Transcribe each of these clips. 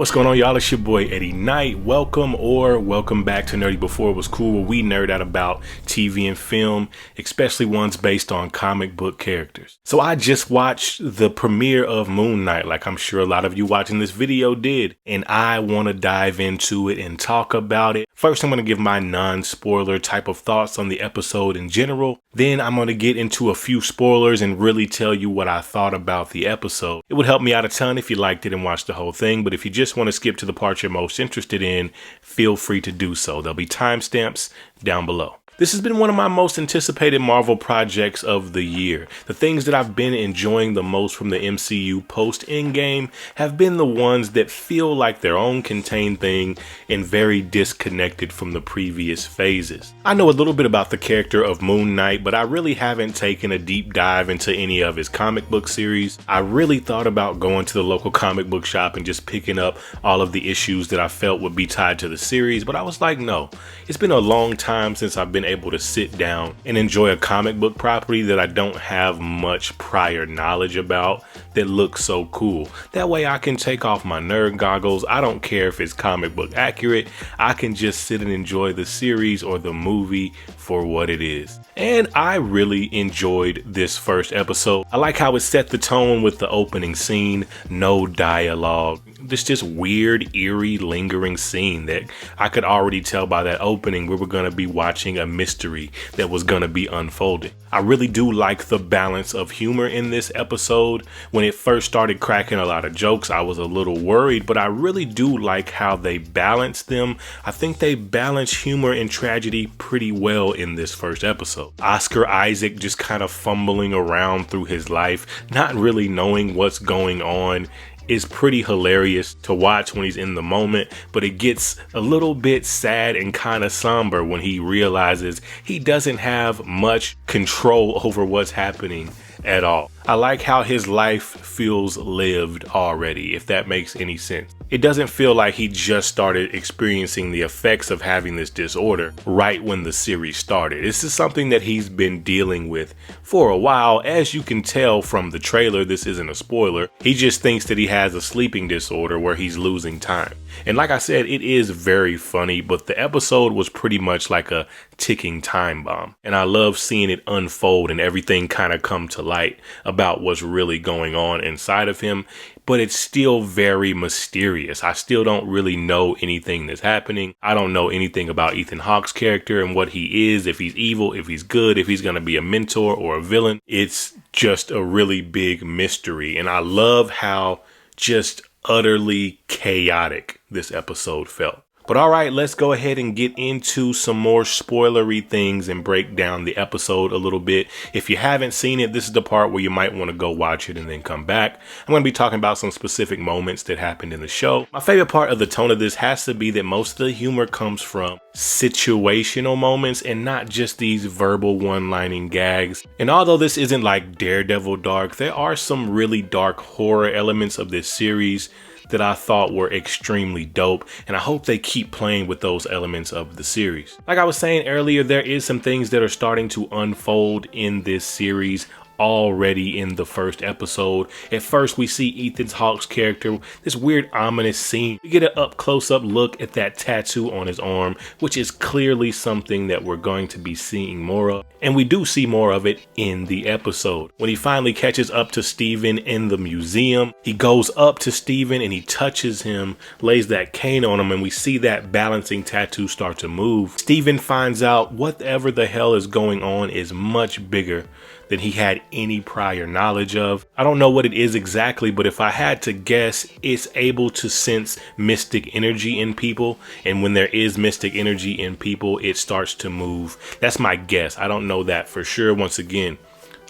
What's going on, y'all? It's your boy Eddie Knight. Welcome back to Nerdy Before It Was Cool, where we nerd out about TV and film, especially ones based on comic book characters. So I just watched the premiere of Moon Knight, like I'm sure a lot of you watching this video did, and I want to dive into it and talk about it. First, I'm going to give my non-spoiler type of thoughts on the episode in general. Then I'm going to get into a few spoilers and really tell you what I thought about the episode. It would help me out a ton if you liked it and watched the whole thing, but if you just want to skip to the part you're most interested in, feel free to do so. There'll be timestamps down below. This has been one of my most anticipated Marvel projects of the year. The things that I've been enjoying the most from the MCU post-Endgame have been the ones that feel like their own contained thing and very disconnected from the previous phases. I know a little bit about the character of Moon Knight, but I really haven't taken a deep dive into any of his comic book series. I really thought about going to the local comic book shop and just picking up all of the issues that I felt would be tied to the series, but I was like, no. It's been a long time since I've been able to sit down and enjoy a comic book property that I don't have much prior knowledge about that looks so cool. That way I can take off my nerd goggles. I don't care if it's comic book accurate. I can just sit and enjoy the series or the movie for what it is. And I really enjoyed this first episode. I like how it set the tone with the opening scene, no dialogue. This just weird, eerie, lingering scene that I could already tell by that opening we were going to be watching a mystery that was going to be unfolded. I really do like the balance of humor in this episode. When it first started cracking a lot of jokes, I was a little worried, but I really do like how they balance them. I think they balance humor and tragedy pretty well in this first episode. Oscar Isaac just kind of fumbling around through his life, not really knowing what's going on, is pretty hilarious to watch when he's in the moment, but it gets a little bit sad and kind of somber when he realizes he doesn't have much control over what's happening at all. I like how his life feels lived already, if that makes any sense. It doesn't feel like he just started experiencing the effects of having this disorder right when the series started. This is something that he's been dealing with for a while. As you can tell from the trailer, this isn't a spoiler. He just thinks that he has a sleeping disorder where he's losing time. And like I said, it is very funny, but the episode was pretty much like a ticking time bomb. And I love seeing it unfold and everything kind of come to light about what's really going on inside of him. But it's still very mysterious. I still don't really know anything that's happening. I don't know anything about Ethan Hawke's character and what he is, if he's evil, if he's good, if he's going to be a mentor or a villain. It's just a really big mystery. And I love how just utterly chaotic this episode felt. But all right, let's go ahead and get into some more spoilery things and break down the episode a little bit. If you haven't seen it, this is the part where you might want to go watch it and then come back. I'm going to be talking about some specific moments that happened in the show. My favorite part of the tone of this has to be that most of the humor comes from situational moments and not just these verbal one-lining gags. And although this isn't like Daredevil dark, there are some really dark horror elements of this series that I thought were extremely dope, and I hope they keep playing with those elements of the series. Like I was saying earlier, there is some things that are starting to unfold in this series already in the first episode. At first, we see Ethan Hawke's character, this weird ominous scene. We get an close-up look at that tattoo on his arm, which is clearly something that we're going to be seeing more of. And we do see more of it in the episode. When he finally catches up to Steven in the museum, he goes up to Steven and he touches him, lays that cane on him, and we see that balancing tattoo start to move. Steven finds out whatever the hell is going on is much bigger than he had any prior knowledge of. I don't know what it is exactly, but if I had to guess, it's able to sense mystic energy in people. And when there is mystic energy in people, it starts to move. That's my guess. I don't know that for sure. Once again,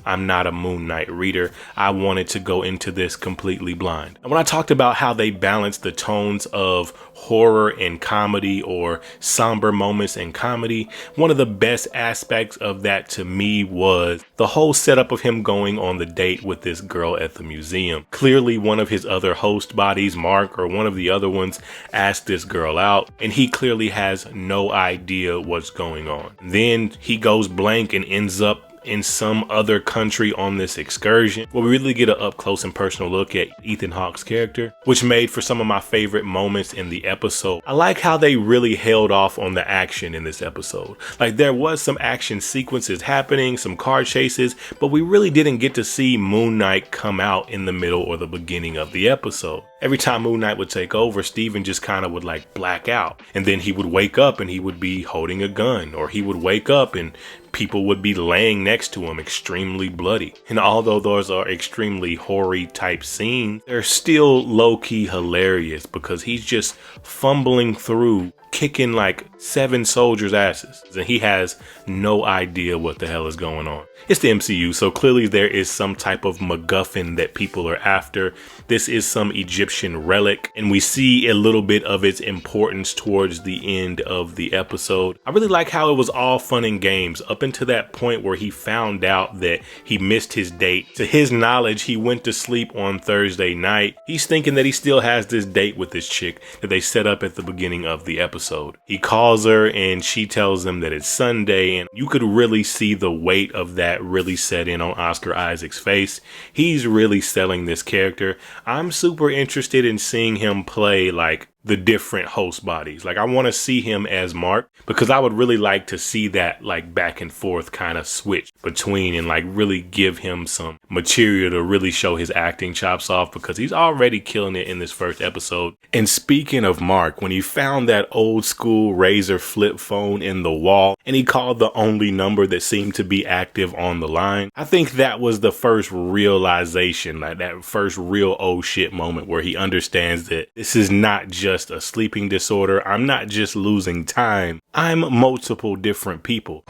I'm not a Moon Knight reader. I wanted to go into this completely blind. And when I talked about how they balance the tones of horror and comedy, or somber moments and comedy, one of the best aspects of that to me was the whole setup of him going on the date with this girl at the museum. Clearly one of his other host bodies, Mark, or one of the other ones, asked this girl out, and he clearly has no idea what's going on. Then he goes blank and ends up in some other country on this excursion, where we really get an up close and personal look at Ethan Hawke's character, which made for some of my favorite moments in the episode. I like how they really held off on the action in this episode. Like, there was some action sequences happening, some car chases, but we really didn't get to see Moon Knight come out in the middle or the beginning of the episode. Every time Moon Knight would take over, Steven just kind of would like black out, and then he would wake up and he would be holding a gun, or he would wake up and people would be laying next to him extremely bloody. And although those are extremely hoary type scenes, they're still low-key hilarious because he's just fumbling through, kicking like 7 soldiers' asses, and he has no idea what the hell is going on. It's the MCU, so clearly there is some type of MacGuffin that people are after. This is some Egyptian relic, and we see a little bit of its importance towards the end of the episode. I really like how it was all fun and games up until that point where he found out that he missed his date. To his knowledge, he went to sleep on Thursday night. He's thinking that he still has this date with this chick that they set up at the beginning of the episode. He calls her and she tells him that it's Sunday, and you could really see the weight of that really set in on Oscar Isaac's face. He's really selling this character. I'm super interested in seeing him play like the different host bodies. Like, I want to see him as Mark, because I would really like to see that like back and forth kind of switch between, and like really give him some material to really show his acting chops off, because he's already killing it in this first episode. And speaking of Mark, when he found that old school Razor flip phone in the wall and he called the only number that seemed to be active on the line, I think that was the first realization, like that first real oh shit moment where he understands that this is not just a sleeping disorder. I'm not just losing time. I'm multiple different people.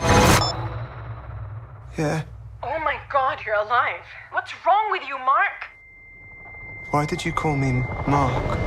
Yeah. Oh my God, you're alive. What's wrong with you, Mark? Why did you call me Mark?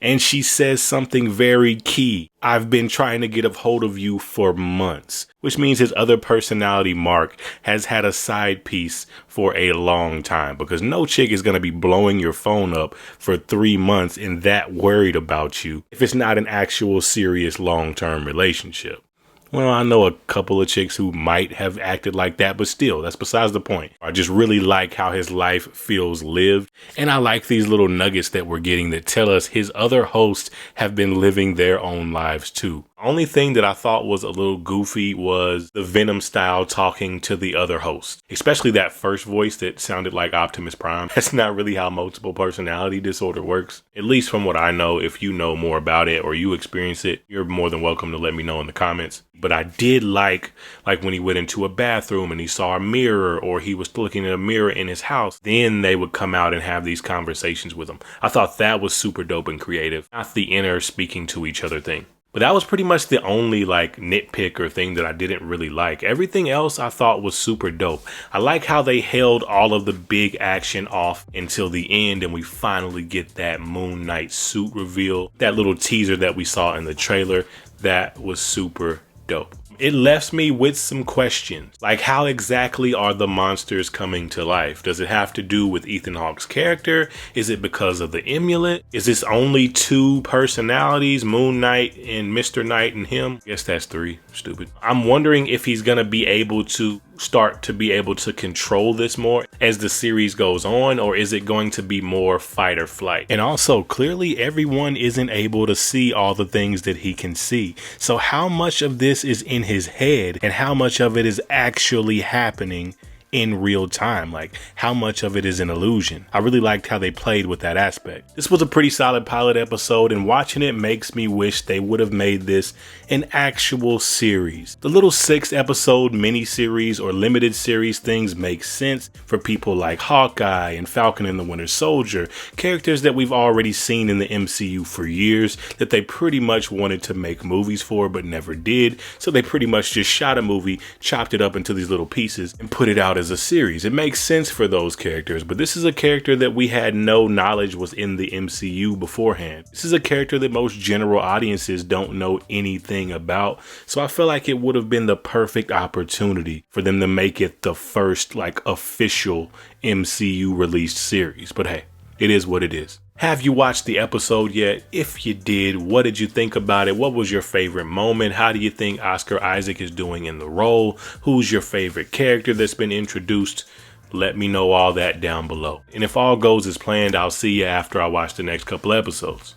And she says something very key. I've been trying to get a hold of you for months, which means his other personality, Mark, has had a side piece for a long time, because no chick is going to be blowing your phone up for 3 months and that worried about you if it's not an actual serious long-term relationship. Well, I know a couple of chicks who might have acted like that, but still, that's besides the point. I just really like how his life feels lived, and I like these little nuggets that we're getting that tell us his other hosts have been living their own lives too. Only thing that I thought was a little goofy was the Venom style talking to the other host, especially that first voice that sounded like Optimus Prime. That's not really how multiple personality disorder works, at least from what I know. If you know more about it or you experience it, you're more than welcome to let me know in the comments. But I did like when he went into a bathroom and he saw a mirror, or he was looking at a mirror in his house, then they would come out and have these conversations with him. I thought that was super dope and creative, not the inner speaking to each other thing. But that was pretty much the only like nitpick or thing that I didn't really like. Everything else I thought was super dope. I like how they held all of the big action off until the end, and we finally get that Moon Knight suit reveal. That little teaser that we saw in the trailer, that was super dope. It left me with some questions, like how exactly are the monsters coming to life? Does it have to do with Ethan Hawke's character? Is it because of the amulet? Is this only 2 personalities, Moon Knight and Mr. Knight and him? I guess that's 3, stupid. I'm wondering if he's gonna be able to start to be able to control this more as the series goes on, or is it going to be more fight or flight? And also, clearly everyone isn't able to see all the things that he can see. So how much of this is in his head and how much of it is actually happening in real time? Like, how much of it is an illusion? I really liked how they played with that aspect. This was a pretty solid pilot episode, and watching it makes me wish they would have made this an actual series. The little 6-episode mini-series or limited series things make sense for people like Hawkeye and Falcon and the Winter Soldier, characters that we've already seen in the MCU for years that they pretty much wanted to make movies for but never did, so they pretty much just shot a movie, chopped it up into these little pieces, and put it out as a series. It makes sense for those characters, but this is a character that we had no knowledge was in the MCU beforehand. This is a character that most general audiences don't know anything about, so I feel like it would have been the perfect opportunity for them to make it the first like official MCU released series. But hey, it is what it is. Have you watched the episode yet? If you did, what did you think about it? What was your favorite moment? How do you think Oscar Isaac is doing in the role? Who's your favorite character that's been introduced? Let me know all that down below. And if all goes as planned, I'll see you after I watch the next couple episodes.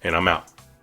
And I'm out.